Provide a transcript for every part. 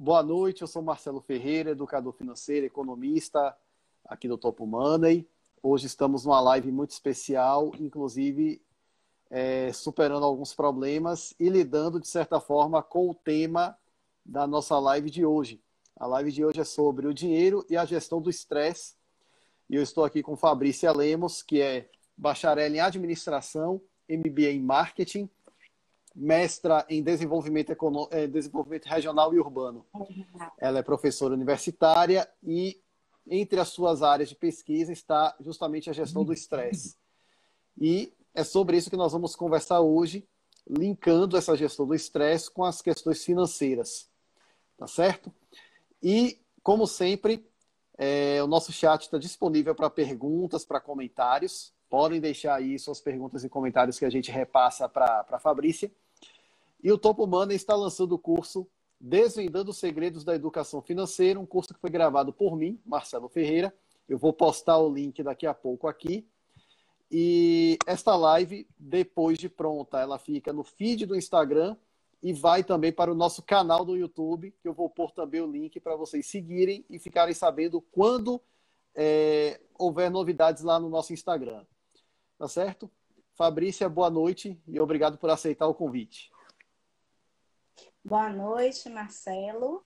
Boa noite, eu sou Marcelo Ferreira, educador financeiro, economista aqui do Topo Money. Hoje estamos numa live muito especial, inclusive superando alguns problemas e lidando, de certa forma, com o tema da nossa live de hoje. A live de hoje é sobre o dinheiro e a gestão do estresse. E eu estou aqui com Fabrícia Lemos, que é bacharel em administração, MBA em marketing, mestra em desenvolvimento regional e urbano. Ela é professora universitária e entre as suas áreas de pesquisa está justamente a gestão do estresse. E é sobre isso que nós vamos conversar hoje, linkando essa gestão do estresse com as questões financeiras. Tá certo? E, como sempre, o nosso chat está disponível para perguntas, para comentários. Podem deixar aí suas perguntas e comentários que a gente repassa para a Fabrícia. E o Topo Money está lançando o curso Desvendando os Segredos da Educação Financeira, um curso que foi gravado por mim, Marcelo Ferreira. Eu vou postar o link daqui a pouco aqui. E esta live, depois de pronta, ela fica no feed do Instagram e vai também para o nosso canal do YouTube, que eu vou pôr também o link para vocês seguirem e ficarem sabendo quando houver novidades lá no nosso Instagram. Tá certo? Fabrícia, boa noite e obrigado por aceitar o convite. Boa noite, Marcelo.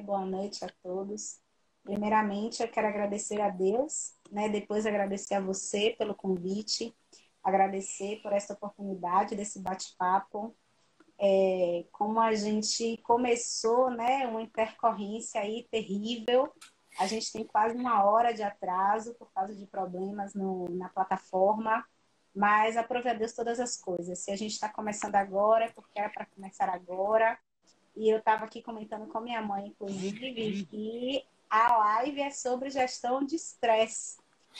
Boa noite a todos. Primeiramente, eu quero agradecer a Deus, depois agradecer a você pelo convite, agradecer por essa oportunidade desse bate-papo. Como a gente começou, uma intercorrência aí terrível, a gente tem quase 1 hora de atraso por causa de problemas na plataforma, mas aprove a Deus todas as coisas. Se a gente está começando agora, é porque era para começar agora. E eu estava aqui comentando com minha mãe, inclusive, que a live é sobre gestão de estresse.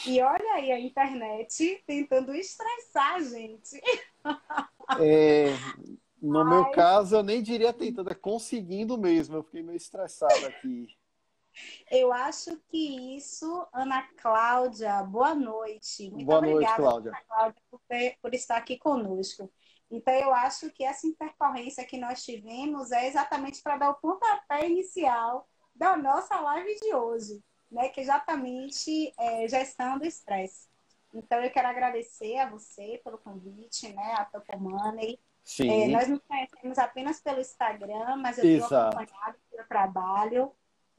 E olha aí a internet tentando estressar a gente. No meu caso, eu nem diria tentando, é conseguindo mesmo. Eu fiquei meio estressado aqui. Eu acho que isso, Ana Cláudia, boa noite. Muito Boa obrigada, noite, Cláudia. Ana Cláudia, por estar aqui conosco. Então, eu acho que essa intercorrência que nós tivemos é exatamente para dar o pontapé inicial da nossa live de hoje, que é exatamente gestão do estresse. Então, eu quero agradecer a você pelo convite, a Topo Money. Sim. Nós nos conhecemos apenas pelo Instagram, mas eu tenho acompanhado o seu trabalho.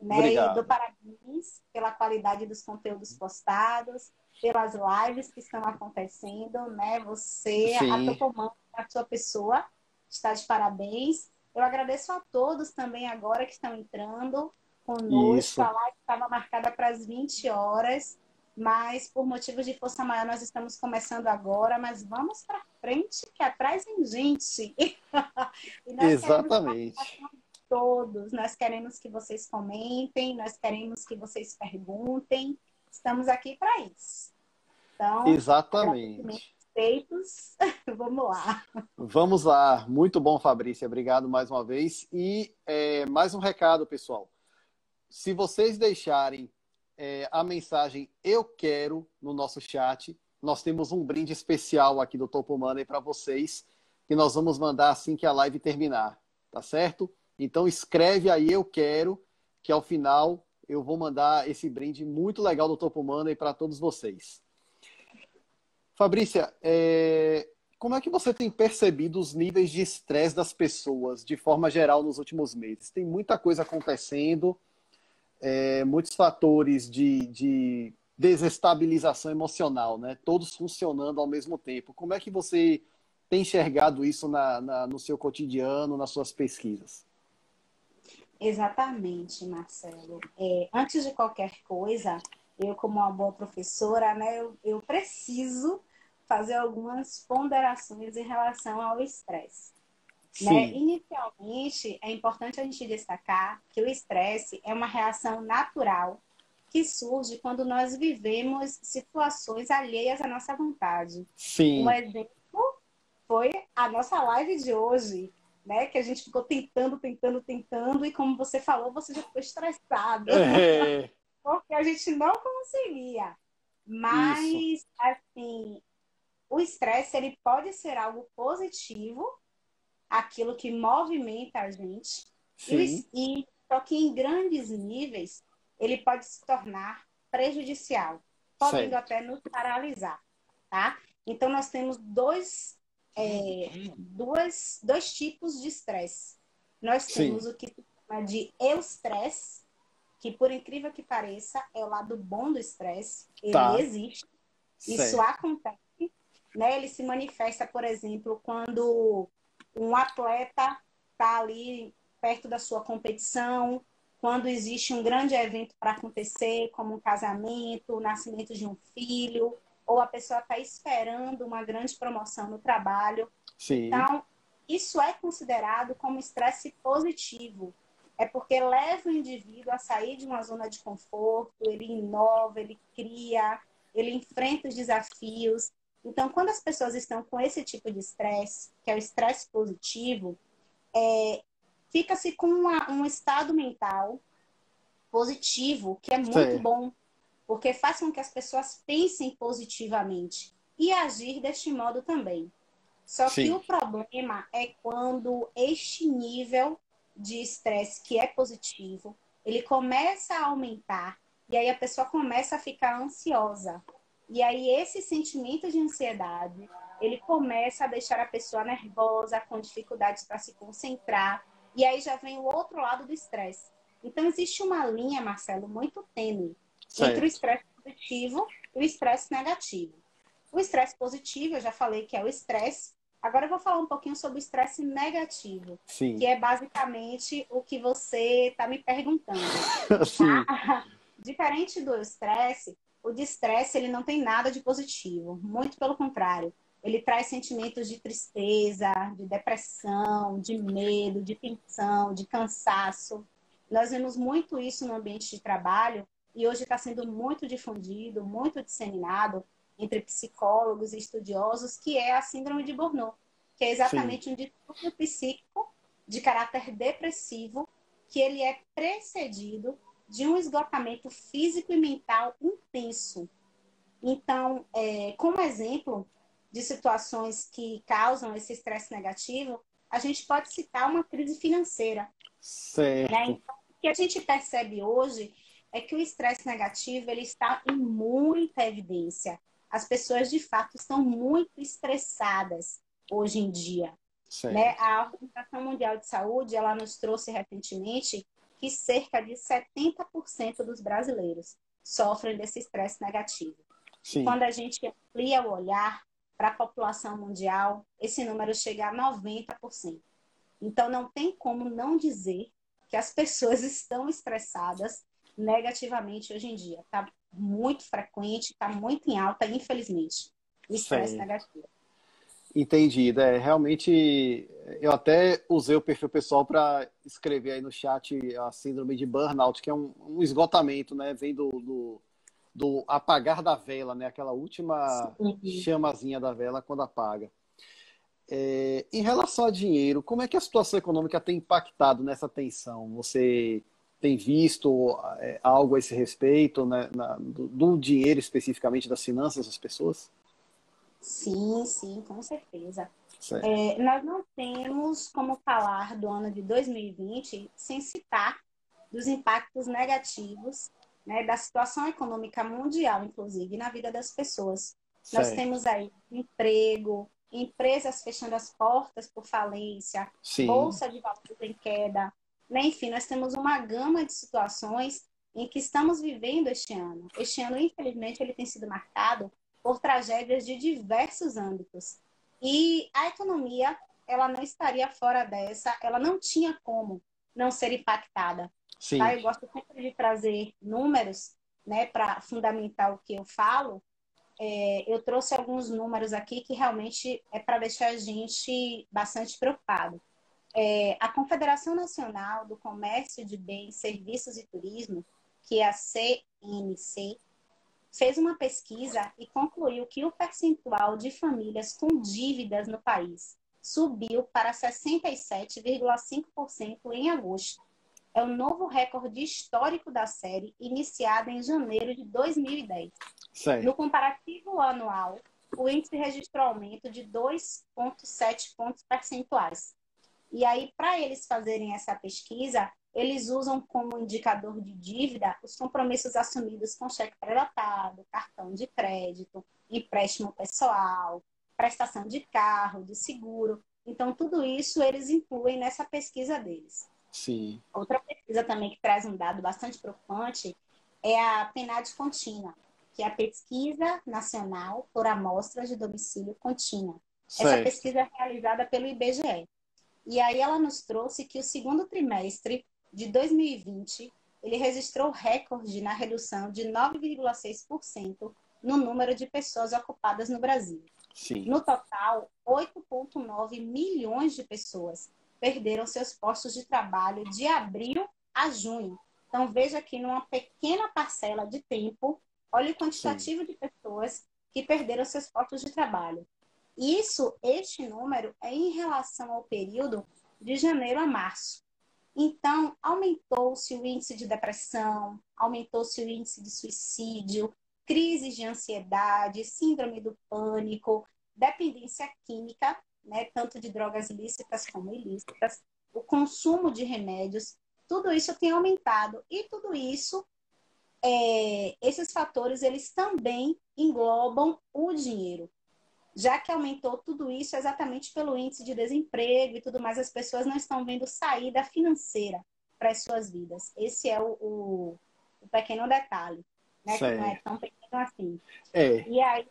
E dou parabéns pela qualidade dos conteúdos postados, pelas lives que estão acontecendo, Você, Sim. a Topo Money, a sua pessoa, está de parabéns. Eu agradeço a todos também agora que estão entrando conosco. Isso. A live estava marcada para as 20 horas, mas por motivos de força maior nós estamos começando agora, mas vamos para frente que atrás vem gente. E nós Exatamente. Todos, nós queremos que vocês comentem, nós queremos que vocês perguntem, estamos aqui para isso. Então, exatamente. Feitos, vamos lá. Vamos lá, muito bom, Fabrícia, obrigado mais uma vez. E mais um recado, pessoal. Se vocês deixarem a mensagem "eu quero" no nosso chat, nós temos um brinde especial aqui do Topo Money para vocês, que nós vamos mandar assim que a live terminar, tá certo? Então escreve aí "eu quero", que ao final eu vou mandar esse brinde muito legal do Topo Money para todos vocês. Fabrícia, como é que você tem percebido os níveis de estresse das pessoas de forma geral nos últimos meses? Tem muita coisa acontecendo, muitos fatores de desestabilização emocional, né? Todos funcionando ao mesmo tempo. Como é que você tem enxergado isso no seu cotidiano, nas suas pesquisas? Exatamente, Marcelo. Antes de qualquer coisa, eu como uma boa professora, eu preciso fazer algumas ponderações em relação ao estresse. Inicialmente, é importante a gente destacar que o estresse é uma reação natural que surge quando nós vivemos situações alheias à nossa vontade. Sim. Um exemplo foi a nossa live de hoje, que a gente ficou tentando, e como você falou, você já ficou estressado. Porque a gente não conseguia. Mas, Isso. assim, o estresse, ele pode ser algo positivo, aquilo que movimenta a gente. Sim. E Só que em grandes níveis, ele pode se tornar prejudicial, podendo Certo. até nos paralisar, tá? Então, nós temos dois tipos de estresse. Nós Sim. temos o que se chama de eustresse, que, por incrível que pareça, é o lado bom do estresse. Ele Tá. existe, isso Certo. acontece, né? Ele se manifesta, por exemplo, quando um atleta está ali perto da sua competição, quando existe um grande evento para acontecer, como um casamento, o nascimento de um filho, ou a pessoa está esperando uma grande promoção no trabalho. Sim. Então, isso é considerado como estresse positivo. É porque leva o indivíduo a sair de uma zona de conforto, ele inova, ele cria, ele enfrenta os desafios. Então, quando as pessoas estão com esse tipo de estresse, que é o estresse positivo, fica-se com um estado mental positivo, que é muito Certo. bom, porque faz com que as pessoas pensem positivamente e agir deste modo também. Só que Sim. o problema é quando este nível de estresse, que é positivo, ele começa a aumentar e aí a pessoa começa a ficar ansiosa. E aí esse sentimento de ansiedade, ele começa a deixar a pessoa nervosa, com dificuldades para se concentrar. E aí já vem o outro lado do estresse. Então existe uma linha, Marcelo, muito tênue entre o Certo. estresse positivo e o estresse negativo. O estresse positivo, eu já falei que é o estresse. Agora eu vou falar um pouquinho sobre o estresse negativo, que Sim. é basicamente o que você está me perguntando. Sim. Diferente do estresse, o de estresse ele não tem nada de positivo, muito pelo contrário. Ele traz sentimentos de tristeza, de depressão, de medo, de tensão, de cansaço. Nós vemos muito isso no ambiente de trabalho e hoje está sendo muito difundido, muito disseminado entre psicólogos e estudiosos, que é a síndrome de Burnout, que é Sim. exatamente um distúrbio psíquico de caráter depressivo, que ele é precedido de um esgotamento físico e mental intenso. Então, como exemplo de situações que causam esse estresse negativo, a gente pode citar uma crise financeira, né? Certo. Então, o que a gente percebe hoje é que o estresse negativo ele está em muita evidência. As pessoas, de fato, estão muito estressadas hoje em dia, né? Certo. A Organização Mundial de Saúde, ela nos trouxe recentemente que cerca de 70% dos brasileiros sofrem desse estresse negativo. E Sim. quando a gente amplia o olhar para a população mundial, esse número chega a 90%. Então, não tem como não dizer que as pessoas estão estressadas negativamente hoje em dia. Está muito frequente, está muito em alta, infelizmente, o estresse Certo. negativo. Entendido. É, realmente, eu até usei o perfil pessoal para escrever aí no chat a síndrome de burnout, que é um esgotamento, né? Vem do apagar da vela, né? Aquela última Sim. chamazinha da vela quando apaga. Em relação a dinheiro, como é que a situação econômica tem impactado nessa tensão? Você tem visto algo a esse respeito, né? Do dinheiro especificamente, das finanças das pessoas? Sim, sim, com certeza. Certo. Nós não temos como falar do ano de 2020 sem citar dos impactos negativos, né, da situação econômica mundial, inclusive, na vida das pessoas. Nós Certo. temos aí emprego, empresas fechando as portas por falência, Sim, bolsa de valores em queda, né? Enfim, nós temos uma gama de situações em que estamos vivendo este ano. Este ano, infelizmente, ele tem sido marcado por tragédias de diversos âmbitos. E a economia, ela não estaria fora dessa, ela não tinha como não ser impactada. Tá? sim, Eu gosto sempre de trazer números, né, para fundamentar o que eu falo. Eu trouxe alguns números aqui que realmente é para deixar a gente bastante preocupado. A Confederação Nacional do Comércio de Bens, Serviços e Turismo, que é a CNC, fez uma pesquisa e concluiu que o percentual de famílias com dívidas no país subiu para 67,5% em agosto. É o novo recorde histórico da série, iniciada em janeiro de 2010. No certo. comparativo anual, o índice registrou aumento de 2,7 pontos percentuais. E aí, para eles fazerem essa pesquisa, eles usam como indicador de dívida os compromissos assumidos com cheque pré-datado, cartão de crédito, empréstimo pessoal, prestação de carro, de seguro. Então, tudo isso eles incluem nessa pesquisa deles. Sim. Outra pesquisa também que traz um dado bastante preocupante é a PNAD contínua, que é a Pesquisa Nacional por Amostras de Domicílio Contínua. Essa Certo. pesquisa é realizada pelo IBGE. E aí ela nos trouxe que o segundo trimestre de 2020, ele registrou recorde na redução de 9,6% no número de pessoas ocupadas no Brasil. Sim. No total, 8,9 milhões de pessoas perderam seus postos de trabalho de abril a junho. Então, veja que numa pequena parcela de tempo, olha o quantitativo Sim. de pessoas que perderam seus postos de trabalho. Este número é em relação ao período de janeiro a março. Então, aumentou-se o índice de depressão, aumentou-se o índice de suicídio, crises de ansiedade, síndrome do pânico, dependência química, né, tanto de drogas lícitas como ilícitas, o consumo de remédios, tudo isso tem aumentado. E tudo isso, esses fatores, eles também englobam o dinheiro. Já que aumentou tudo isso exatamente pelo índice de desemprego e tudo mais, as pessoas não estão vendo saída financeira para as suas vidas. Esse é o pequeno detalhe, né? Que não é Certo. tão pequeno assim. É, E aí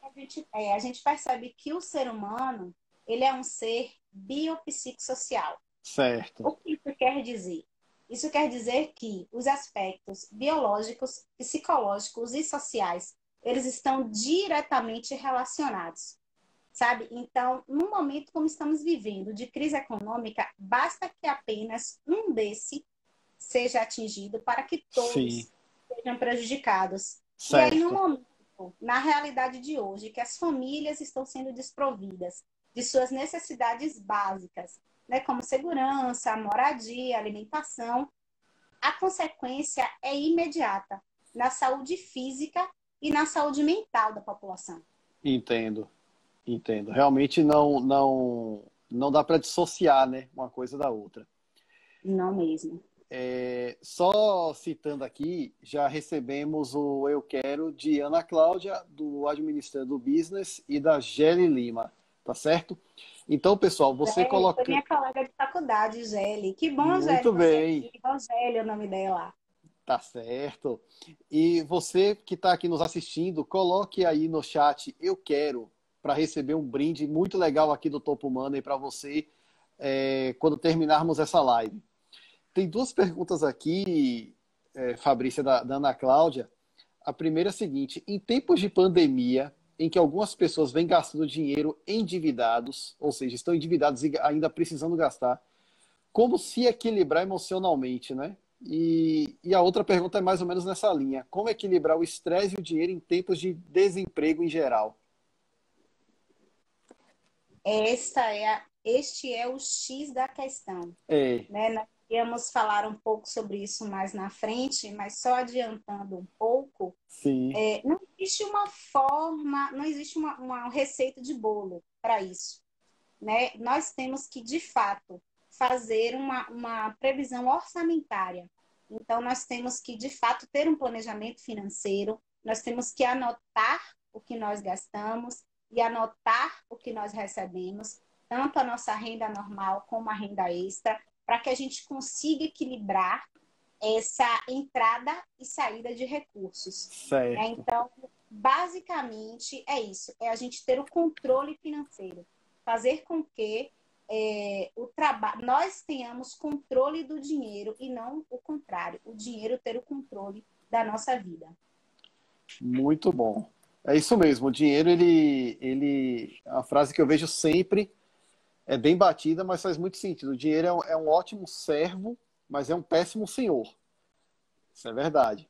a gente percebe que o ser humano, ele é um ser biopsicossocial. certo. O que isso quer dizer? Isso quer dizer que os aspectos biológicos, psicológicos e sociais, eles estão diretamente relacionados. Sabe? Então, num momento como estamos vivendo, de crise econômica, basta que apenas um desse seja atingido para que Sim. todos sejam prejudicados. E aí, no Certo. momento, na realidade de hoje, que as famílias estão sendo desprovidas de suas necessidades básicas, né, como segurança, moradia, alimentação, a consequência é imediata na saúde física e na saúde mental da população. Entendo. Entendo. Realmente não dá para dissociar, né, uma coisa da outra. Não mesmo. Só citando aqui, já recebemos o Eu Quero de Ana Cláudia, do Administrando Business, e da Gelly Lima, tá certo? Então, pessoal, você Zélia, foi coloca. minha colega de faculdade, Zélia. Que bom, Zélia, Muito você bem, aqui. Rogélia é o nome dela. tá certo. E você que está aqui nos assistindo, coloque aí no chat Eu Quero, para receber um brinde muito legal aqui do Topo Money para você, quando terminarmos essa live. Tem duas perguntas aqui, Fabrícia, da Ana Cláudia. A primeira é a seguinte: em tempos de pandemia, em que algumas pessoas vêm gastando dinheiro endividados, ou seja, estão endividados e ainda precisando gastar, como se equilibrar emocionalmente, né? E a outra pergunta é mais ou menos nessa linha: como equilibrar o estresse e o dinheiro em tempos de desemprego em geral? Este é o X da questão. É, Né? Nós íamos falar um pouco sobre isso mais na frente, mas só adiantando um pouco, sim, não existe uma forma, não existe uma receita de bolo para isso. Né? Nós temos que, de fato, fazer uma previsão orçamentária. Então, nós temos que, de fato, ter um planejamento financeiro, nós temos que anotar o que nós gastamos e anotar o que nós recebemos, tanto a nossa renda normal como a renda extra, para que a gente consiga equilibrar essa entrada e saída de recursos. Né? certo. Então, basicamente, é isso, é a gente ter o controle financeiro, fazer com que nós tenhamos controle do dinheiro e não o contrário, o dinheiro ter o controle da nossa vida. Muito bom. É isso mesmo. O dinheiro, é uma frase que eu vejo sempre, é bem batida, mas faz muito sentido. O dinheiro é um ótimo servo, mas é um péssimo senhor. Isso é verdade.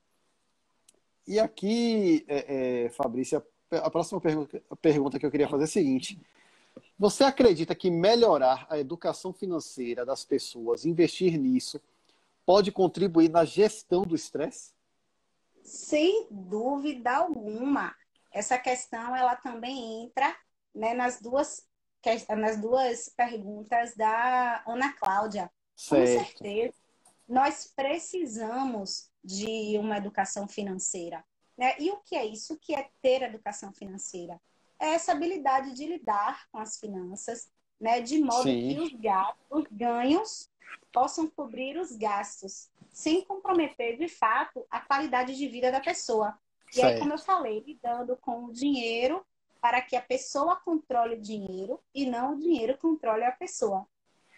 E aqui, Fabrícia, a próxima pergunta que eu queria fazer é a seguinte: você acredita que melhorar a educação financeira das pessoas, investir nisso, pode contribuir na gestão do estresse? Sem dúvida alguma. Essa questão ela também entra, né, nas duas perguntas da Ana Cláudia. Com Certo. certeza. nós precisamos de uma educação financeira, né? E o que é isso? O que é ter educação financeira? É essa habilidade de lidar com as finanças, né? De modo que Sim, os ganhos possam cobrir os gastos, sem comprometer, de fato, a qualidade de vida da pessoa. E aí, como eu certo. falei, lidando com o dinheiro para que a pessoa controle o dinheiro e não o dinheiro controle a pessoa,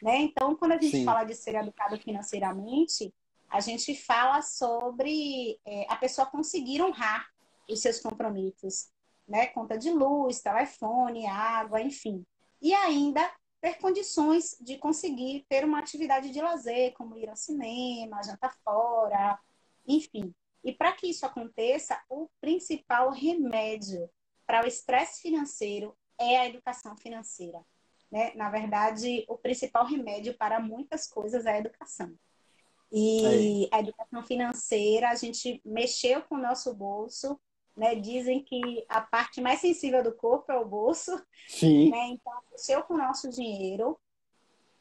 né? Então, quando a gente Sim, fala de ser educado financeiramente, a gente fala sobre a pessoa conseguir honrar os seus compromissos, né? Conta de luz, telefone, água, enfim. E ainda ter condições de conseguir ter uma atividade de lazer, como ir ao cinema, jantar fora, enfim. E para que isso aconteça, o principal remédio para o estresse financeiro é a educação financeira, né? Na verdade, o principal remédio para muitas coisas é a educação. é. E a educação financeira, a gente mexeu com o nosso bolso, né? Dizem que a parte mais sensível do corpo é o bolso, Sim, né? Então, mexeu com o nosso dinheiro,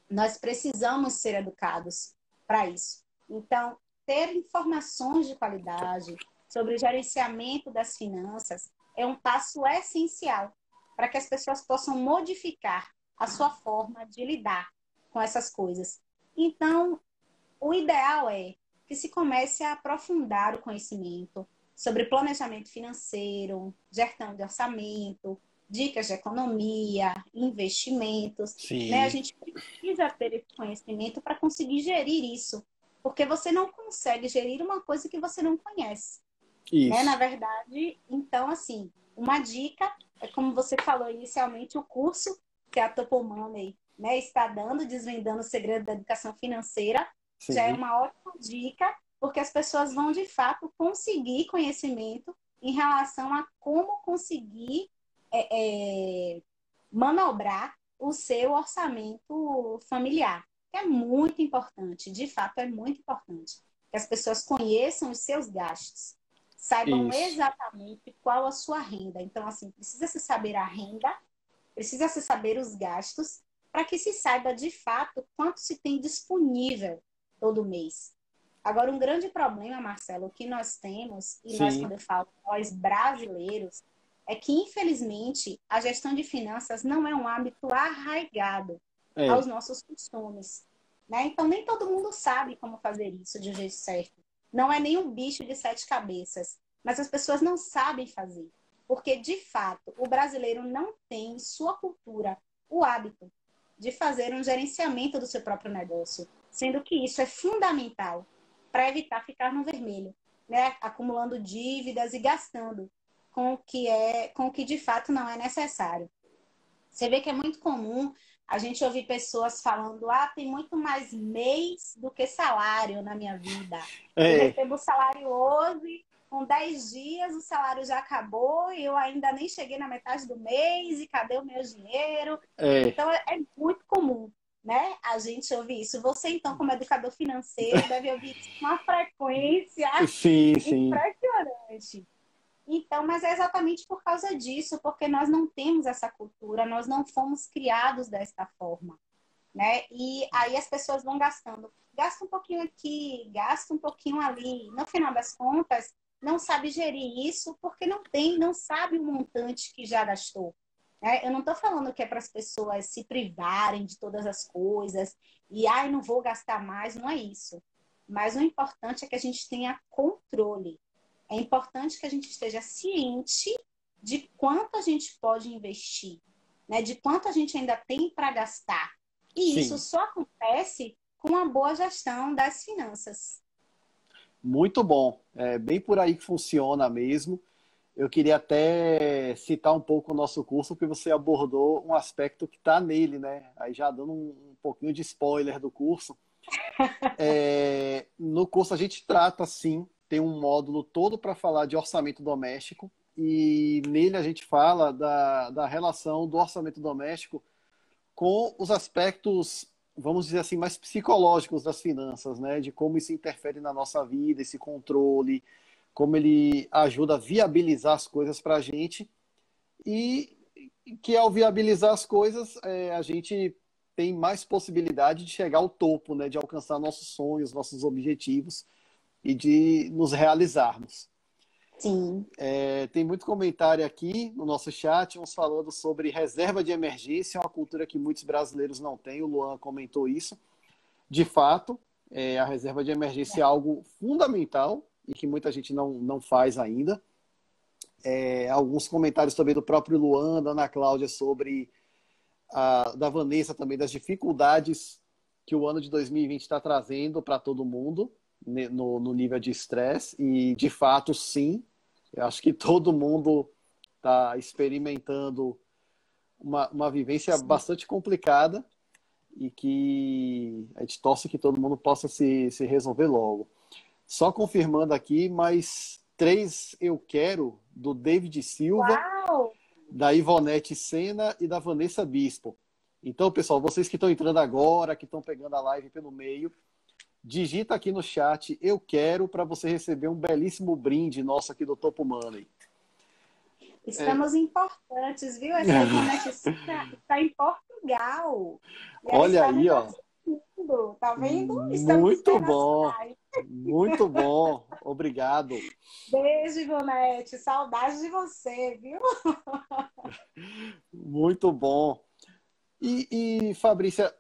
nós precisamos ser educados para isso. Então, ter informações de qualidade sobre o gerenciamento das finanças é um passo essencial para que as pessoas possam modificar a sua forma de lidar com essas coisas. Então, o ideal é que se comece a aprofundar o conhecimento sobre planejamento financeiro, gestão de orçamento, dicas de economia, investimentos, né? A sim, gente precisa ter esse conhecimento para conseguir gerir isso, porque você não consegue gerir uma coisa que você não conhece, né? Na isso. verdade, então, assim, uma dica é como você falou inicialmente, o curso que a Topo Money, né, está dando, desvendando o segredo da educação financeira, já é Sim, uma ótima dica, porque as pessoas vão, de fato, conseguir conhecimento em relação a como conseguir manobrar o seu orçamento familiar, que é muito importante, de fato, é muito importante, que as pessoas conheçam os seus gastos, saibam isso. exatamente qual a sua renda. Então, assim, precisa se saber a renda, precisa se saber os gastos, para que se saiba de fato quanto se tem disponível todo mês. Agora, um grande problema, Marcelo, que nós temos, e nós, Sim, quando eu falo nós brasileiros, é que, infelizmente, a gestão de finanças não é um hábito arraigado aos é. nossos costumes, né? Então, nem todo mundo sabe como fazer isso de um jeito certo. Não é nenhum bicho de sete cabeças, mas as pessoas não sabem fazer. Porque, de fato, o brasileiro não tem em sua cultura o hábito de fazer um gerenciamento do seu próprio negócio, sendo que isso é fundamental para evitar ficar no vermelho, né? Acumulando dívidas e gastando com o que de fato não é necessário. Você vê que é muito comum a gente ouvir pessoas falando: ah, tem muito mais mês do que salário na minha vida. Eu É, recebo o salário hoje, com 10 dias o salário já acabou e eu ainda nem cheguei na metade do mês e cadê o meu dinheiro? é. Então é muito comum, né? A gente ouvir isso. Você, então, como educador financeiro, deve ouvir isso com uma frequência Sim, sim. impressionante. Então, mas é exatamente por causa disso, porque nós não temos essa cultura, nós não fomos criados desta forma, né? E aí as pessoas vão gastando, gasta um pouquinho aqui, gasta um pouquinho ali. No final das contas, não sabe gerir isso porque não tem, não sabe o montante que já gastou, né? Eu não estou falando que é para as pessoas se privarem de todas as coisas e, ai, não vou gastar mais, não é isso. Mas o importante é que a gente tenha controle. É importante que a gente esteja ciente de quanto a gente pode investir, né? De quanto a gente ainda tem para gastar. E isso Sim. só acontece com a boa gestão das finanças. Muito bom. É bem por aí que funciona mesmo. Eu queria até citar um pouco o nosso curso, porque você abordou um aspecto que está nele, né? Aí já dando um pouquinho de spoiler do curso. No curso a gente trata, sim, tem um módulo todo para falar de orçamento doméstico, e nele a gente fala da relação do orçamento doméstico com os aspectos, vamos dizer assim, mais psicológicos das finanças, né? De como isso interfere na nossa vida, esse controle, como ele ajuda a viabilizar as coisas para a gente, e que ao viabilizar as coisas, a gente tem mais possibilidade de chegar ao topo, né? De alcançar nossos sonhos, nossos objetivos e de nos realizarmos. Sim. Tem muito comentário aqui no nosso chat, uns falando sobre reserva de emergência, uma cultura que muitos brasileiros não têm. O Luan comentou isso. De fato, a reserva de emergência é algo fundamental e que muita gente não faz ainda. Alguns comentários também do próprio Luan, da Ana Cláudia, sobre da Vanessa também, das dificuldades que o ano de 2020 está trazendo para todo mundo no nível de estresse. E, de fato, sim, eu acho que todo mundo está experimentando uma vivência bastante complicada e que a gente torce que todo mundo possa se resolver logo. Só confirmando aqui, mais 3 eu quero, do David Silva, Uau! da Ivonete Sena e da Vanessa Bispo. Então, pessoal, vocês que estão entrando agora, que estão pegando a live pelo meio, digita aqui no chat, eu quero, para você receber um belíssimo brinde nosso aqui do Topo Money. Estamos importantes, viu? Essa Ivonete está em Portugal. E ela Olha está aí, nos ó. assistindo. Tá vendo? Estamos Muito bom. internacionais. Muito bom. Obrigado. Beijo, Ivonete. Saudade de você, viu? Muito bom. E Fabrícia,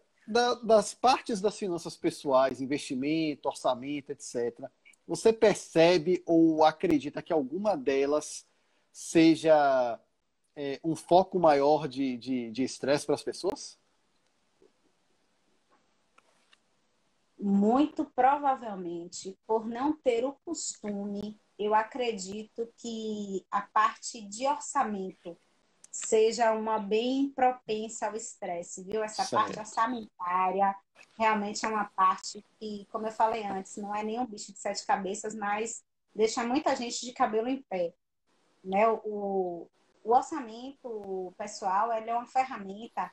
das partes das finanças pessoais, investimento, orçamento, etc., você percebe ou acredita que alguma delas seja um foco maior de estresse para as pessoas? Muito provavelmente, por não ter o costume, eu acredito que a parte de orçamento seja uma bem propensa ao estresse, viu? Essa parte Certo. orçamentária realmente é uma parte que, como eu falei antes, não é nem um bicho de 7 cabeças, mas deixa muita gente de cabelo em pé, né? O orçamento pessoal, ele é uma ferramenta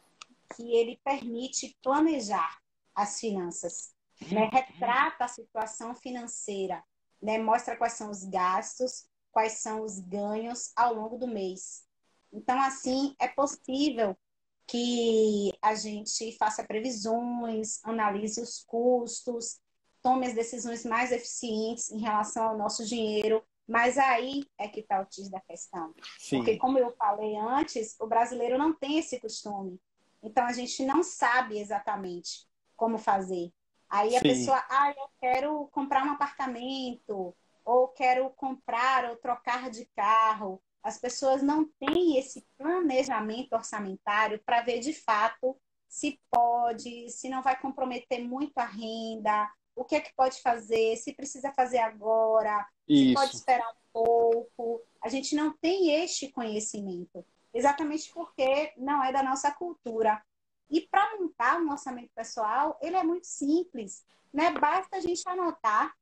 que ele permite planejar as finanças, né? Retrata a situação financeira, né? Mostra quais são os gastos, quais são os ganhos ao longo do mês. Então, assim, é possível que a gente faça previsões, analise os custos, tome as decisões mais eficientes em relação ao nosso dinheiro, mas aí é que está o X da questão. Porque, Sim, como eu falei antes, o brasileiro não tem esse costume. Então, a gente não sabe exatamente como fazer. Aí a sim, pessoa, eu quero comprar um apartamento, ou quero comprar ou trocar de carro. As pessoas não têm esse planejamento orçamentário para ver de fato se pode, se não vai comprometer muito a renda, o que é que pode fazer, se precisa fazer agora, se pode isso, esperar um pouco. A gente não tem este conhecimento, exatamente porque não é da nossa cultura. E para montar um orçamento pessoal, ele é muito simples, né? Basta a gente anotar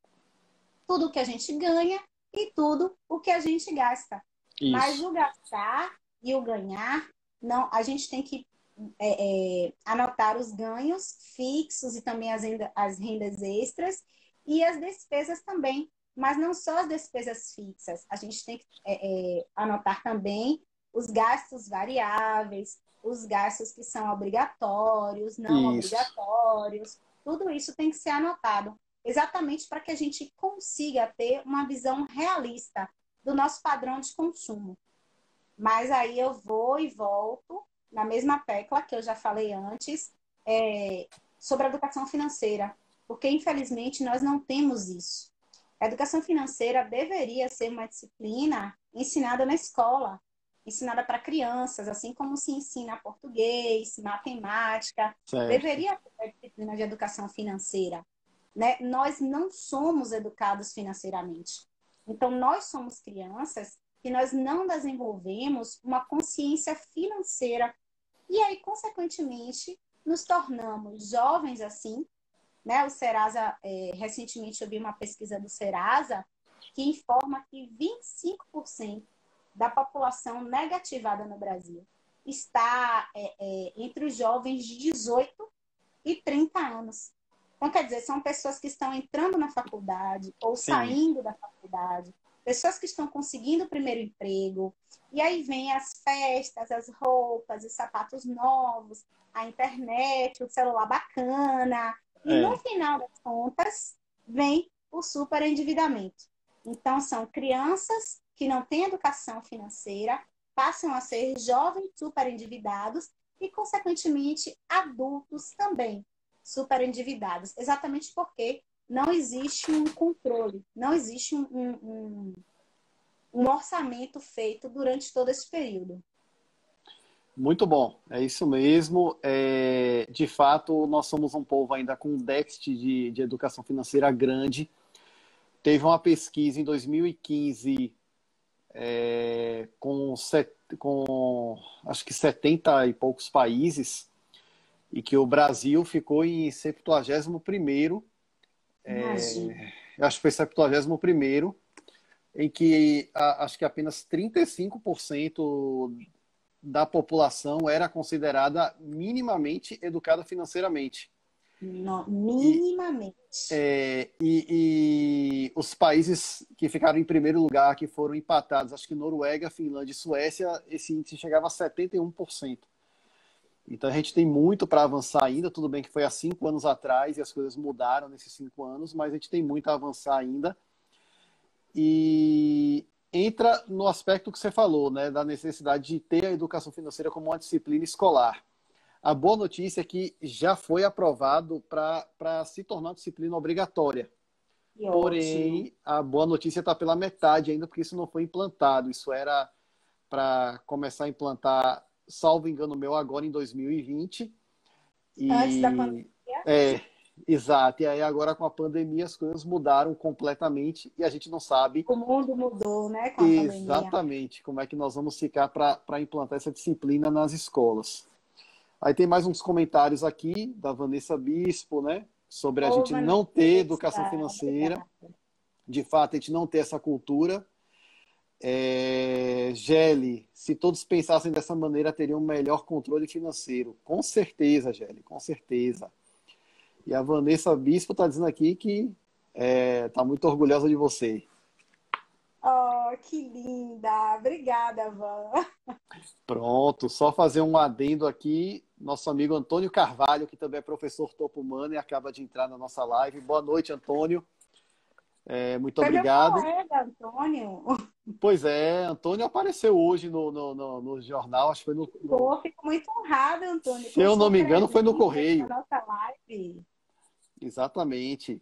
tudo o que a gente ganha e tudo o que a gente gasta. Mas isso, o gastar e o ganhar, não, a gente tem que anotar os ganhos fixos e também as rendas extras e as despesas também. Mas não só as despesas fixas, a gente tem que anotar também os gastos variáveis, os gastos que são obrigatórios, não isso. obrigatórios, tudo isso tem que ser anotado exatamente para que a gente consiga ter uma visão realista do nosso padrão de consumo. Mas aí eu vou e volto na mesma tecla que eu já falei antes, sobre a educação financeira, porque infelizmente nós não temos isso. A educação financeira deveria ser uma disciplina ensinada na escola, ensinada para crianças, assim como se ensina português, matemática, Certo. deveria ter disciplina de educação financeira, né? Nós não somos educados financeiramente. Então, nós somos crianças que nós não desenvolvemos uma consciência financeira. E aí, consequentemente, nos tornamos jovens assim, né? O Serasa, recentemente eu vi uma pesquisa do Serasa que informa que 25% da população negativada no Brasil está entre os jovens de 18 e 30 anos. Então, quer dizer, são pessoas que estão entrando na faculdade ou Sim, saindo da faculdade, pessoas que estão conseguindo o primeiro emprego, e aí vem as festas, as roupas, os sapatos novos, a internet, o celular bacana, e no É, final das contas, vem o superendividamento. Então, são crianças que não têm educação financeira, passam a ser jovens superendividados e, consequentemente, adultos também superendividados, exatamente porque não existe um controle, não existe um orçamento feito durante todo esse período. muito bom, é isso mesmo. De fato, nós somos um povo ainda com um déficit de educação financeira grande. Teve uma pesquisa em 2015 com acho que 70 e poucos países, e que o Brasil ficou em 71º, Imagina. acho que foi 71º, em que acho que apenas 35% da população era considerada minimamente educada financeiramente. E, Minimamente. e os países que ficaram em primeiro lugar, que foram empatados, acho que Noruega, Finlândia e Suécia, esse índice chegava a 71%. Então a gente tem muito para avançar ainda. Tudo bem que foi há 5 anos atrás e as coisas mudaram nesses 5 anos, mas a gente tem muito a avançar ainda. E entra no aspecto que você falou, né, da necessidade de ter a educação financeira como uma disciplina escolar. A boa notícia é que já foi aprovado para se tornar uma disciplina obrigatória. Que ótimo. Porém, a boa notícia está pela metade ainda, porque isso não foi implantado. Isso era para começar a implantar, salvo engano meu, agora em 2020. Antes da pandemia, E exato. E aí agora com a pandemia as coisas mudaram completamente e a gente não sabe o mundo mudou, né, com a pandemia. exatamente como é que nós vamos ficar para implantar essa disciplina nas escolas. Aí tem mais uns comentários aqui da Vanessa Bispo, né? Sobre a Ô, gente não ter educação Vanessa, financeira. obrigada. De fato, a gente não ter essa cultura. Gelli, se todos pensassem dessa maneira, teriam um melhor controle financeiro. Com certeza, Gelli, com certeza. E a Vanessa Bispo está dizendo aqui que está muito orgulhosa de você. Oh, que linda! Obrigada, Van. Pronto, só fazer um adendo aqui. Nosso amigo Antônio Carvalho, que também é professor Topo Money, acaba de entrar na nossa live. Boa noite, Antônio. Muito Foi meu obrigado. colega, Antônio. Pois é, Antônio apareceu hoje no jornal, acho que foi no. Pô, fico muito honrada, Antônio, Se com eu não sua me engano, foi no presença aqui na Correio. nossa live. Exatamente.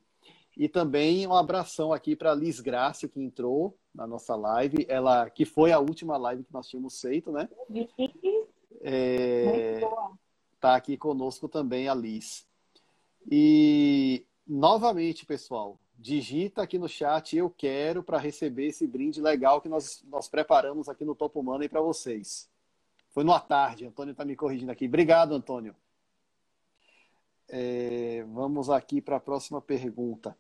E também um abração aqui para a Liz Graça, que entrou na nossa live. Ela, que foi a última live que nós tínhamos feito, né? Vi, muito boa. Tá aqui conosco também a Liz. E, novamente, pessoal, digita aqui no chat eu quero para receber esse brinde legal que nós preparamos aqui no Topo Money para vocês. Foi no à tarde, Antônio está me corrigindo aqui. Obrigado, Antônio. Vamos aqui para a próxima pergunta.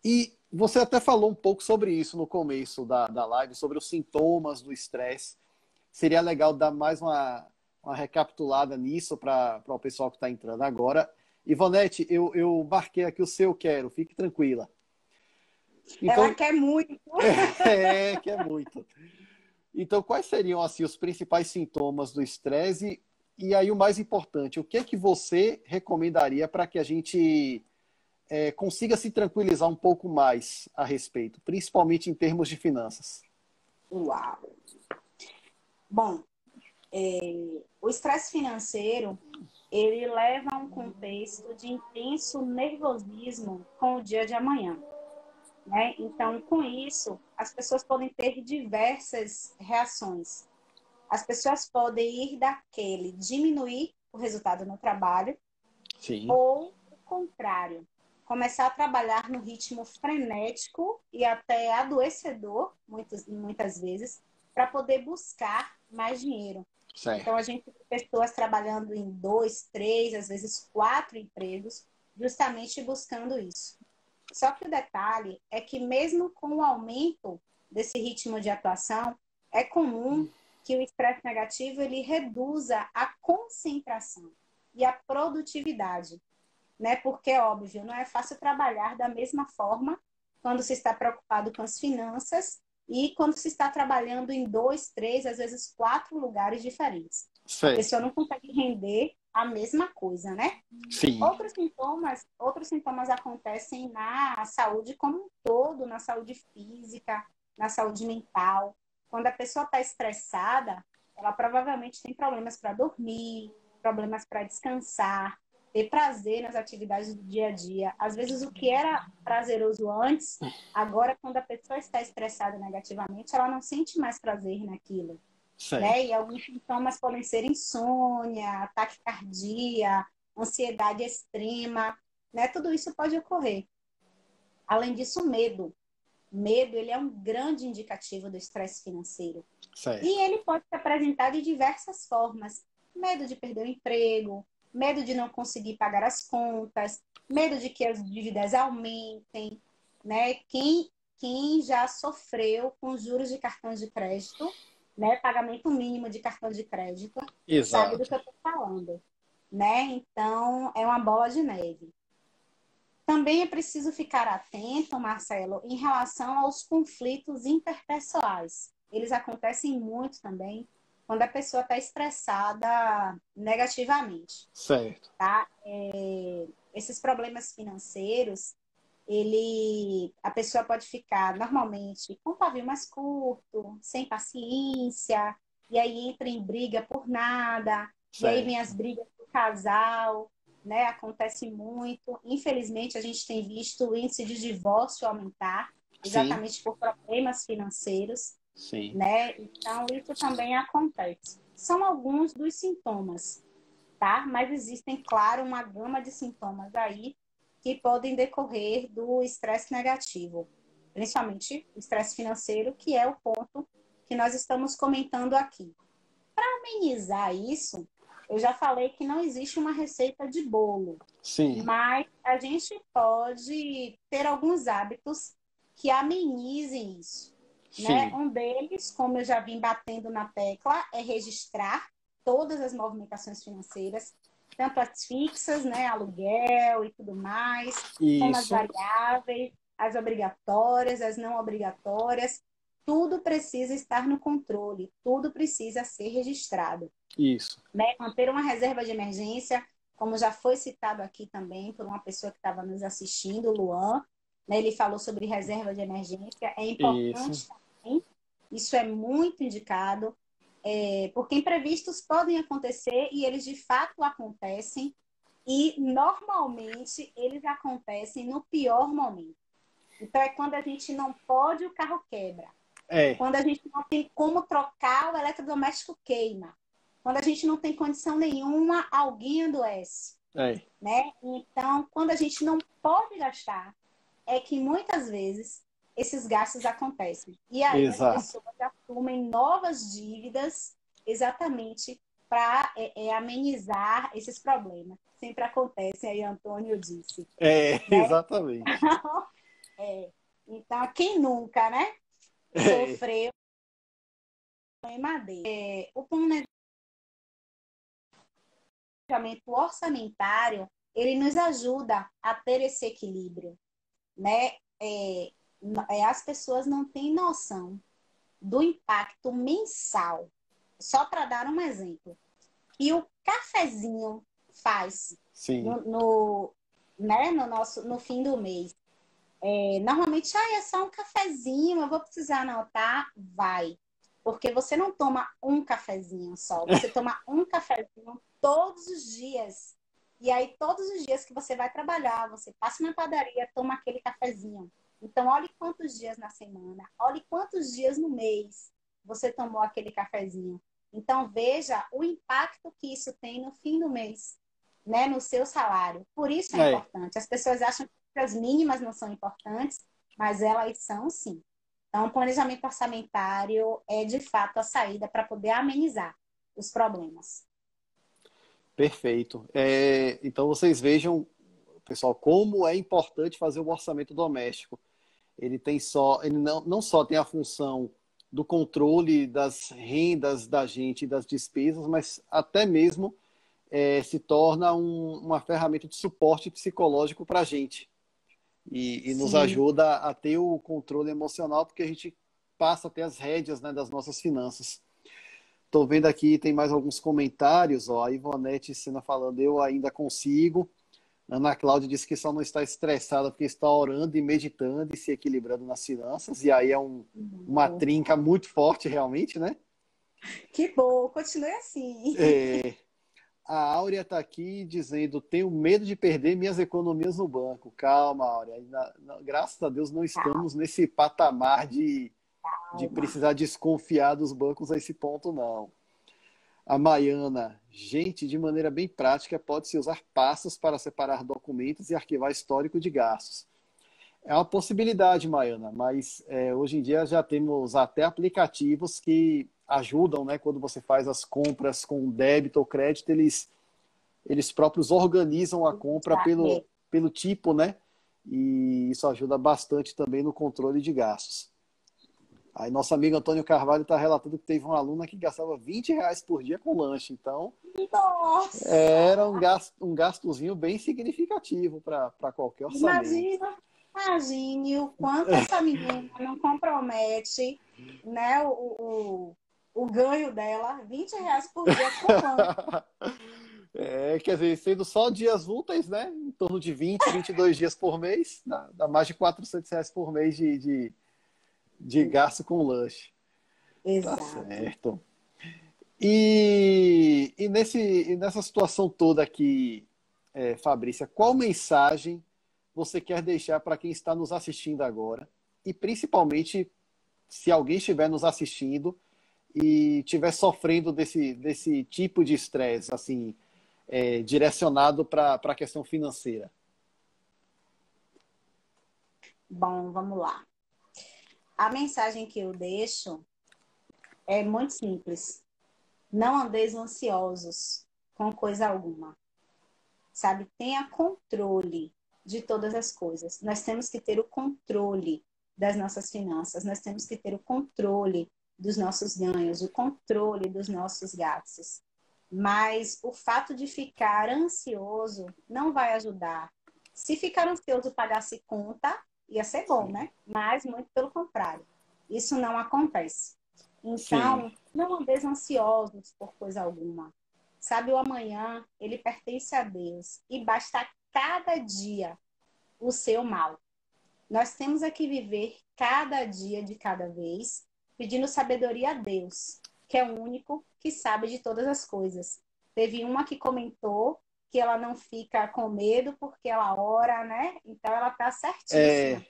E você até falou um pouco sobre isso no começo da live, sobre os sintomas do estresse. Seria legal dar mais uma recapitulada nisso para o pessoal que está entrando agora. Ivonete, eu marquei aqui o seu quero, fique tranquila. Ela Então, quer muito. que é muito. Então, quais seriam assim os principais sintomas do estresse? E aí o mais importante, o que é que você recomendaria para que a gente consiga se tranquilizar um pouco mais a respeito, principalmente em termos de finanças? Uau! Bom, o estresse financeiro, ele leva a um contexto de intenso nervosismo com o dia de amanhã, né? Então, com isso, as pessoas podem ter diversas reações. As pessoas podem ir daquele diminuir o resultado no trabalho Sim, ou o contrário, começar a trabalhar no ritmo frenético e até adoecedor, muitas vezes, para poder buscar mais dinheiro. Então, certo. a gente tem pessoas trabalhando em 2, 3, às vezes 4 empregos, justamente buscando isso. Só que o detalhe é que mesmo com o aumento desse ritmo de atuação, é comum que o estresse negativo ele reduza a concentração e a produtividade, né? Porque, óbvio, não é fácil trabalhar da mesma forma quando se está preocupado com as finanças e quando se está trabalhando em 2, 3, às vezes 4 lugares diferentes. A Certo. pessoa não consegue render a mesma coisa, né? Sim. Outros sintomas acontecem na saúde como um todo, na saúde física, na saúde mental. Quando a pessoa está estressada, ela provavelmente tem problemas para dormir, problemas para descansar, ter prazer nas atividades do dia a dia. Às vezes, o que era prazeroso antes, agora, quando a pessoa está estressada negativamente, ela não sente mais prazer naquilo. Certo. Né? E alguns sintomas podem ser insônia, taquicardia, ansiedade extrema, né? Tudo isso pode ocorrer. Além disso, medo. Medo, ele é um grande indicativo do estresse financeiro. Certo. E ele pode se apresentar de diversas formas. Medo de perder o emprego, medo de não conseguir pagar as contas, medo de que as dívidas aumentem, né? Quem já sofreu com juros de cartões de crédito, né? Pagamento mínimo de cartão de crédito, sabe do que eu estou falando, né? Então, é uma bola de neve. Também é preciso ficar atento, Marcelo, em relação aos conflitos interpessoais. Eles acontecem muito também quando a pessoa está estressada negativamente. Certo. Tá? Esses problemas financeiros, a pessoa pode ficar normalmente com o pavio mais curto, sem paciência, e aí entra em briga por nada, e aí vem as Certo. brigas do casal, né? Acontece muito. Infelizmente, a gente tem visto o índice de divórcio aumentar, Sim. exatamente por problemas financeiros, Sim. né? Então, isso também acontece. São alguns dos sintomas, tá? Mas existem, claro, uma gama de sintomas aí que podem decorrer do estresse negativo, principalmente o estresse financeiro, que é o ponto que nós estamos comentando aqui. Para amenizar isso, eu já falei que não existe uma receita de bolo, Sim. mas a gente pode ter alguns hábitos que amenizem isso, né? Sim. Um deles, como eu já vim batendo na tecla, é registrar todas as movimentações financeiras, tanto as fixas, né, aluguel e tudo mais, como as Isso. variáveis, as obrigatórias, as não obrigatórias. Tudo precisa estar no controle, tudo precisa ser registrado. Isso. Né? Manter uma reserva de emergência, como já foi citado aqui também por uma pessoa que estava nos assistindo, o Luan, né? Ele falou sobre reserva de emergência, é importante Isso. também, isso é muito indicado, porque imprevistos podem acontecer e eles de fato acontecem, e normalmente eles acontecem no pior momento. Então é quando a gente não pode, o carro quebra. Quando a gente não tem como trocar, o eletrodoméstico queima. Quando a gente não tem condição nenhuma, alguém adoece. Né? Então, quando a gente não pode gastar, é que muitas vezes esses gastos acontecem. E aí as Exato. pessoas assumem novas dívidas exatamente para amenizar esses problemas. Sempre acontece, aí Antônio disse. Né? Exatamente. Então, quem nunca, né? Sofreu em madeira. O planejamento orçamentário, ele nos ajuda a ter esse equilíbrio, né? As pessoas não têm noção do impacto mensal. Só para dar um exemplo, e o cafezinho faz Sim. né, no fim do mês. Normalmente, é só um cafezinho, eu vou precisar anotar, vai. Porque você não toma um cafezinho só, você toma um cafezinho todos os dias. E aí, todos os dias que você vai trabalhar, você passa na padaria, toma aquele cafezinho. Então, olhe quantos dias na semana, olhe quantos dias no mês você tomou aquele cafezinho. Então, veja o impacto que isso tem no fim do mês, né, no seu salário. Por isso é importante. As pessoas acham que as mínimas não são importantes, mas elas são sim. Então, o planejamento orçamentário é, de fato, a saída para poder amenizar os problemas. Perfeito. Então, vocês vejam, pessoal, como é importante fazer o orçamento doméstico. Ele não só tem a função do controle das rendas da gente e das despesas, mas até mesmo se torna uma ferramenta de suporte psicológico para a gente. e nos Sim. ajuda a ter o controle emocional, porque a gente passa a ter as rédeas, né, das nossas finanças. Estou vendo aqui, tem mais alguns comentários, ó, a Ivonete Sena falando, eu ainda consigo. Ana Cláudia disse que só não está estressada porque está orando e meditando e se equilibrando nas finanças, e aí é uma trinca muito forte realmente, né? Que bom, continue assim. É, a Áurea está aqui dizendo: tenho medo de perder minhas economias no banco. Calma, Áurea. Graças a Deus não estamos nesse patamar de Calma. precisar desconfiar dos bancos a esse ponto, não. A Maiana, gente, de maneira bem prática, pode-se usar passos para separar documentos e arquivar histórico de gastos. É uma possibilidade, Maiana, mas hoje em dia já temos até aplicativos que ajudam, né? Quando você faz as compras com débito ou crédito, eles próprios organizam a compra pelo tipo, né? E isso ajuda bastante também no controle de gastos. Aí nosso amigo Antônio Carvalho está relatando que teve uma aluna que gastava R$ 20 por dia com lanche. Então, era Nossa! um gastozinho bem significativo para qualquer orçamento. Imagine o quanto essa menina não compromete, né, o ganho dela, R$ 20 por dia com lanche. Quer dizer, sendo só dias úteis, né? Em torno de 22 dias por mês, dá mais de R$ 400 por mês de gasto com lanche. Tá Exato. certo. E nessa situação toda aqui, Fabrícia, qual mensagem você quer deixar para quem está nos assistindo agora? E principalmente, se alguém estiver nos assistindo e estiver sofrendo desse tipo de estresse, assim, direcionado para a questão financeira. Bom, vamos lá. A mensagem que eu deixo é muito simples. Não andeis ansiosos com coisa alguma. Sabe? Tenha controle de todas as coisas. Nós temos que ter o controle das nossas finanças, nós temos que ter o controle dos nossos ganhos, o controle dos nossos gastos. Mas o fato de ficar ansioso não vai ajudar. Se ficar ansioso pagasse conta, ia ser bom, né? Mas muito pelo contrário. Isso não acontece. Sim, Então, não andeis ansiosos por coisa alguma. Sabe, o amanhã, ele pertence a Deus e basta cada dia o seu mal. Nós temos é que viver cada dia de cada vez, pedindo sabedoria a Deus, que é o único que sabe de todas as coisas. Teve uma que comentou que ela não fica com medo porque ela ora, né? Então ela está certíssima. é,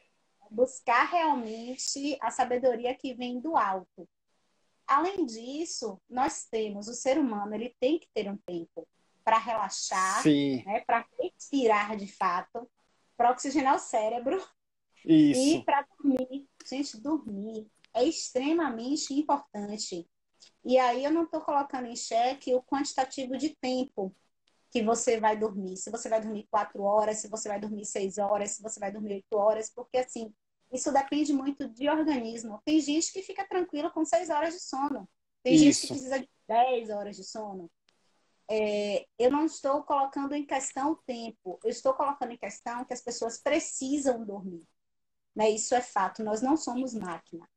Buscar realmente a sabedoria que vem do alto. Além disso, nós temos, o ser humano, ele tem que ter um tempo para relaxar, sim, né, para respirar de fato, para oxigenar o cérebro e isso, para dormir. Gente, dormir é extremamente importante. E aí eu não estou colocando em xeque o quantitativo de tempo que você vai dormir. Se você vai dormir 4 horas, se você vai dormir 6 horas, se você vai dormir 8 horas, porque assim, isso depende muito de organismo. Tem gente que fica tranquila com 6 horas de sono. Tem gente que isso, precisa de 10 horas de sono. Eu não estou colocando em questão o tempo, eu estou colocando em questão que as pessoas precisam dormir. Né? Isso é fato, nós não somos máquina.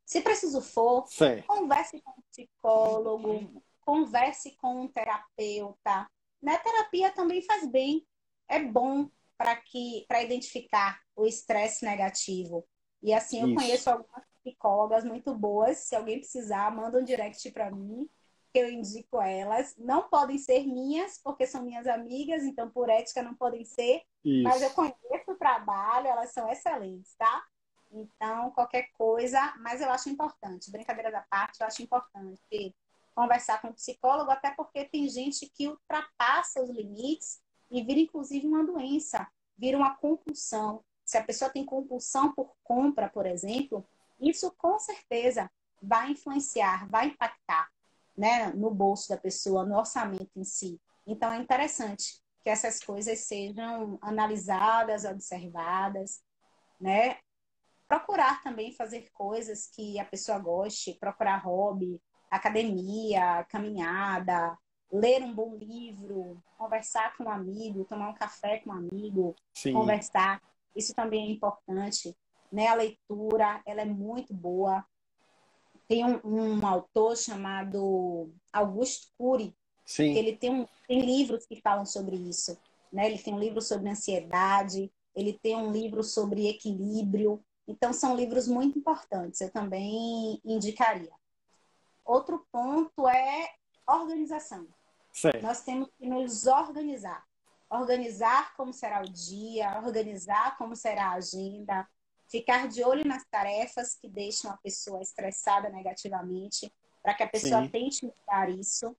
Se preciso for, certo, converse com um psicólogo, converse com um terapeuta. Né? Terapia também faz bem, é bom para identificar o estresse negativo. E assim, eu isso, conheço algumas psicólogas muito boas. Se alguém precisar, manda um direct para mim, que eu indico elas. Não podem ser minhas, porque são minhas amigas, então por ética não podem ser. Mas eu isso, conheço o trabalho, elas são excelentes, tá? Então, qualquer coisa, mas eu acho importante, brincadeira da parte, eu acho importante conversar com o psicólogo, até porque tem gente que ultrapassa os limites e vira, inclusive, uma doença, vira uma compulsão. Se a pessoa tem compulsão por compra, por exemplo, isso com certeza vai influenciar, vai impactar, né, no bolso da pessoa, no orçamento em si. Então, é interessante que essas coisas sejam analisadas, observadas, né? Procurar também fazer coisas que a pessoa goste, procurar hobby, academia, caminhada, ler um bom livro, conversar com um amigo, tomar um café com um amigo, sim, conversar. Isso também é importante, né? A leitura, ela é muito boa. Tem um autor chamado Augusto Cury, que Sim, ele tem livros que falam sobre isso, né? Ele tem um livro sobre ansiedade, ele tem um livro sobre equilíbrio. Então, são livros muito importantes. Eu também indicaria. Outro ponto é organização. certo. Nós temos que nos organizar. Organizar como será o dia, organizar como será a agenda, ficar de olho nas tarefas que deixam a pessoa estressada negativamente, para que a pessoa Sim, tente mudar isso,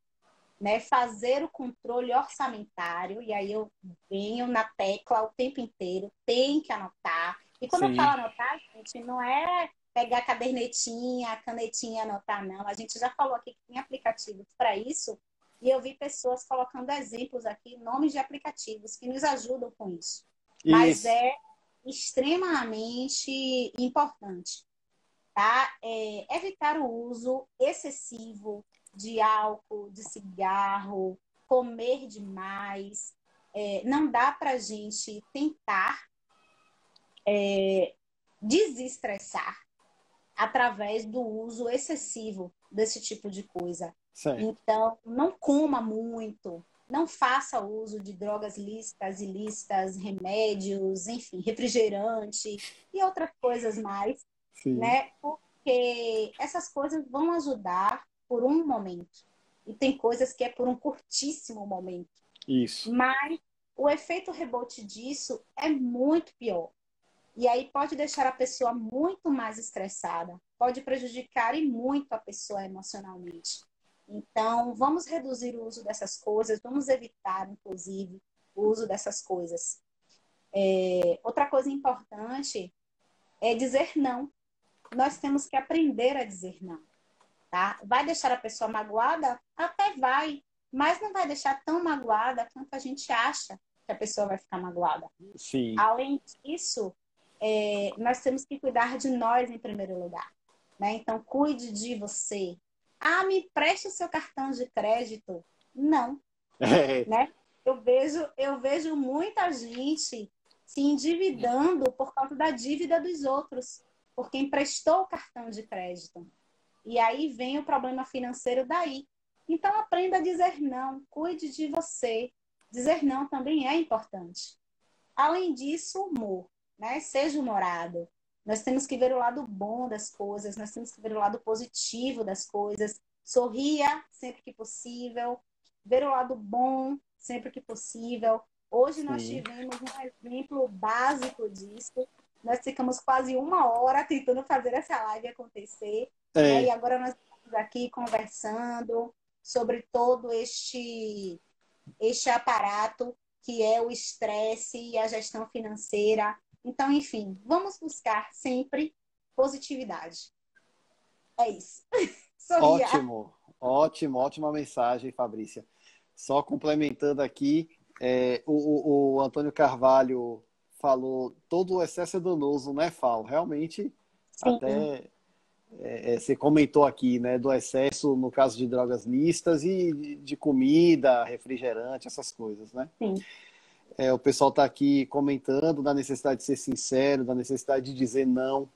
né? Fazer o controle orçamentário, e aí eu venho na tecla o tempo inteiro, tem que anotar. E quando eu sim. falo anotar, gente, não é pegar a cadernetinha, a canetinha e anotar, não. A gente já falou aqui que tem aplicativos para isso, e eu vi pessoas colocando exemplos aqui, nomes de aplicativos que nos ajudam com isso. Mas Isso, é extremamente importante, tá? Evitar o uso excessivo de álcool, de cigarro, comer demais. Não dá para a gente tentar desestressar através do uso excessivo desse tipo de coisa. certo. Então, não coma muito, não faça uso de drogas lícitas, ilícitas, remédios, enfim, refrigerante e outras coisas mais, Sim, né? Porque essas coisas vão ajudar por um momento. E tem coisas que é por um curtíssimo momento. isso. Mas o efeito rebote disso é muito pior. E aí pode deixar a pessoa muito mais estressada, pode prejudicar e muito a pessoa emocionalmente. Então, vamos reduzir o uso dessas coisas, vamos evitar, inclusive, o uso dessas coisas. Outra coisa importante é dizer não. Nós temos que aprender a dizer não, tá? Vai deixar a pessoa magoada? Até vai, mas não vai deixar tão magoada quanto a gente acha que a pessoa vai ficar magoada. Sim. Além disso, nós temos que cuidar de nós em primeiro lugar, né? Então, cuide de você. Ah, me preste o seu cartão de crédito. Não, É, né? Eu vejo muita gente se endividando por causa da dívida dos outros, porque emprestou o cartão de crédito. E aí vem o problema financeiro daí. Então, aprenda a dizer não, cuide de você. Dizer não também é importante. Além disso, o humor, né? Seja humorado. Nós temos que ver o lado bom das coisas, nós temos que ver o lado positivo das coisas. Sorria sempre que possível, ver o lado bom sempre que possível. Hoje nós sim. tivemos um exemplo básico disso. Nós ficamos quase 1 hora tentando fazer essa live acontecer, né? E É, agora nós estamos aqui conversando sobre todo este aparato que é o estresse e a gestão financeira. Então, enfim, vamos buscar sempre positividade. É isso. Sorria. ótimo, ótimo, ótima mensagem, Fabrícia. Só complementando aqui, o Antônio Carvalho falou, todo o excesso é danoso, né, Fal? Realmente, Sim, até você comentou aqui, né, do excesso no caso de drogas listas e de comida, refrigerante, essas coisas, né? sim. O pessoal está aqui comentando da necessidade de ser sincero, da necessidade de dizer não,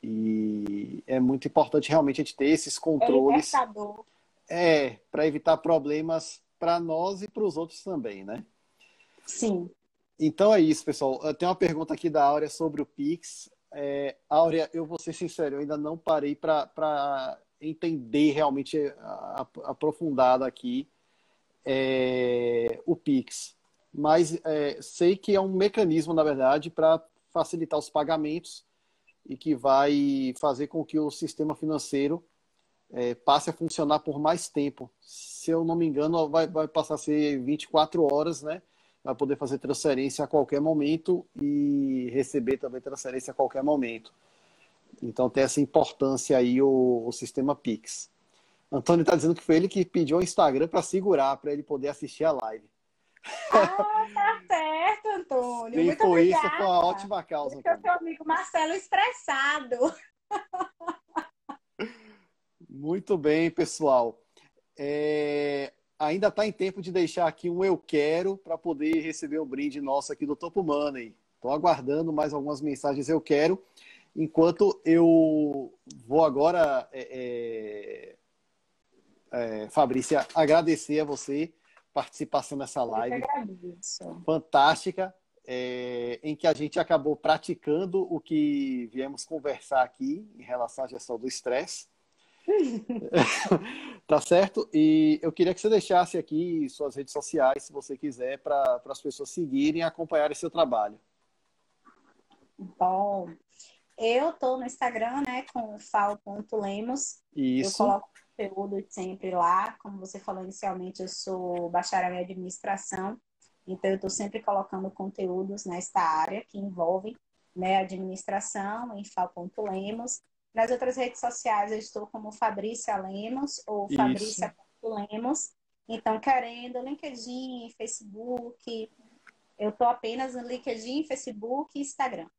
e é muito importante realmente a gente ter esses É controles, libertador. para evitar problemas para nós e para os outros também, né? Sim. Então é isso, pessoal. Eu tenho uma pergunta aqui da Áurea sobre o Pix. Áurea, eu vou ser sincero, eu ainda não parei para entender realmente aprofundado aqui o Pix. Mas sei que é um mecanismo, na verdade, para facilitar os pagamentos e que vai fazer com que o sistema financeiro passe a funcionar por mais tempo. Se eu não me engano, vai passar a ser 24 horas, né? Vai poder fazer transferência a qualquer momento e receber também transferência a qualquer momento. Então tem essa importância aí o sistema Pix. Antônio está dizendo que foi ele que pediu o Instagram para segurar, para ele poder assistir a live. Ah, tá certo, Antônio. Se Muito for isso, foi uma obrigada. ótima causa, Esse é o Antônio. seu amigo Marcelo estressado. Muito bem, pessoal. Ainda está em tempo de deixar aqui um eu quero para poder receber o brinde nosso aqui do Topo Money. Estou aguardando mais algumas mensagens, eu quero. Enquanto eu vou agora, Fabrícia, agradecer a você participação nessa Eu que live agradeço. fantástica, em que a gente acabou praticando o que viemos conversar aqui em relação à gestão do estresse. Tá certo? E eu queria que você deixasse aqui suas redes sociais, se você quiser, para as pessoas seguirem e acompanharem seu trabalho. Bom, eu tô no Instagram, né, com fal.lemos. Eu Isso, coloco conteúdo sempre lá. Como você falou inicialmente, eu sou bacharel em administração, então eu estou sempre colocando conteúdos nesta área que envolvem, né, administração em fal.lemos. Nas outras redes sociais eu estou como Fabrícia Lemos ou isso, Fabrícia.lemos. Então, querendo LinkedIn, Facebook, eu estou apenas no LinkedIn, Facebook e Instagram.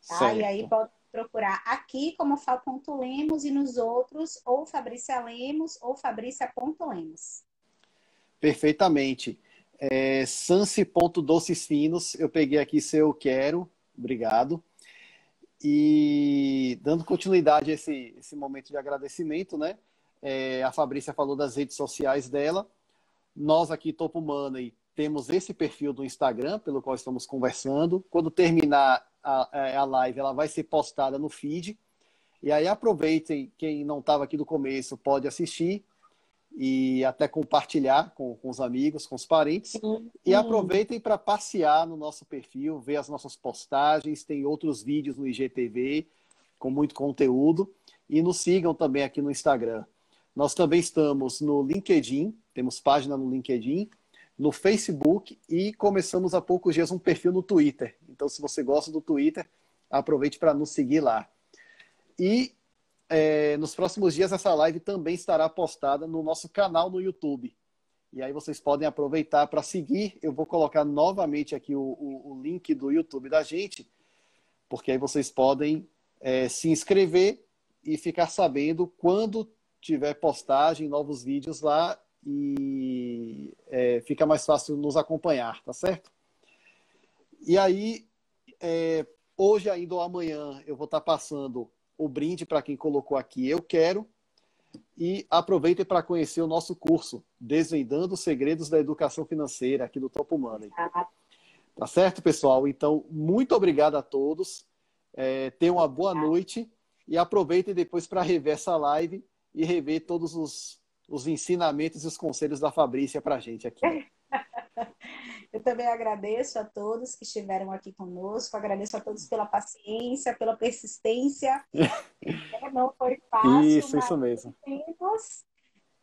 Tá? E aí certo. pode procurar aqui como Fal.lemos e nos outros ou Fabrícia Lemos ou Fabrícia.lemos. Perfeitamente. Sansi.doces finos, eu peguei aqui seu quero, obrigado. E dando continuidade a esse momento de agradecimento, né? A Fabrícia falou das redes sociais dela. Nós aqui, Topo Money, temos esse perfil do Instagram, pelo qual estamos conversando. Quando terminar a live, ela vai ser postada no feed. E aí aproveitem, quem não estava aqui do começo pode assistir e até compartilhar com os amigos, com os parentes. Sim, E sim. aproveitem para passear no nosso perfil, ver as nossas postagens, tem outros vídeos no IGTV com muito conteúdo. E nos sigam também aqui no Instagram. Nós também estamos no LinkedIn, temos página no LinkedIn, no Facebook e começamos há poucos dias um perfil no Twitter. Então, se você gosta do Twitter, aproveite para nos seguir lá. E nos próximos dias essa live também estará postada no nosso canal no YouTube. E aí vocês podem aproveitar para seguir. Eu vou colocar novamente aqui o link do YouTube da gente, porque aí vocês podem se inscrever e ficar sabendo quando tiver postagem, novos vídeos lá e fica mais fácil nos acompanhar, tá certo? E aí, hoje ainda ou amanhã, eu vou estar passando o brinde para quem colocou aqui eu quero. E aproveitem para conhecer o nosso curso Desvendando os Segredos da Educação Financeira aqui do Topo Money. Tá certo, pessoal? Então, muito obrigado a todos. Tenham uma boa noite e aproveitem depois para rever essa live e rever todos os ensinamentos e os conselhos da Fabrícia para a gente aqui. Eu também agradeço a todos que estiveram aqui conosco, agradeço a todos pela paciência, pela persistência. Não foi fácil, mas Isso mesmo. temos.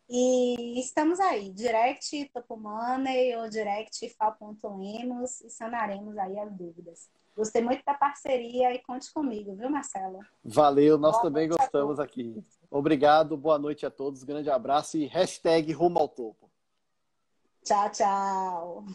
E estamos aí, direct Topo Money ou direct Fal.lemos e sanaremos aí as dúvidas. Gostei muito da parceria e conte comigo, viu, Marcelo? Valeu, nós Boa também noite a gostamos todos. aqui. Obrigado, boa noite a todos, grande abraço e hashtag rumo ao topo. Tchau, tchau.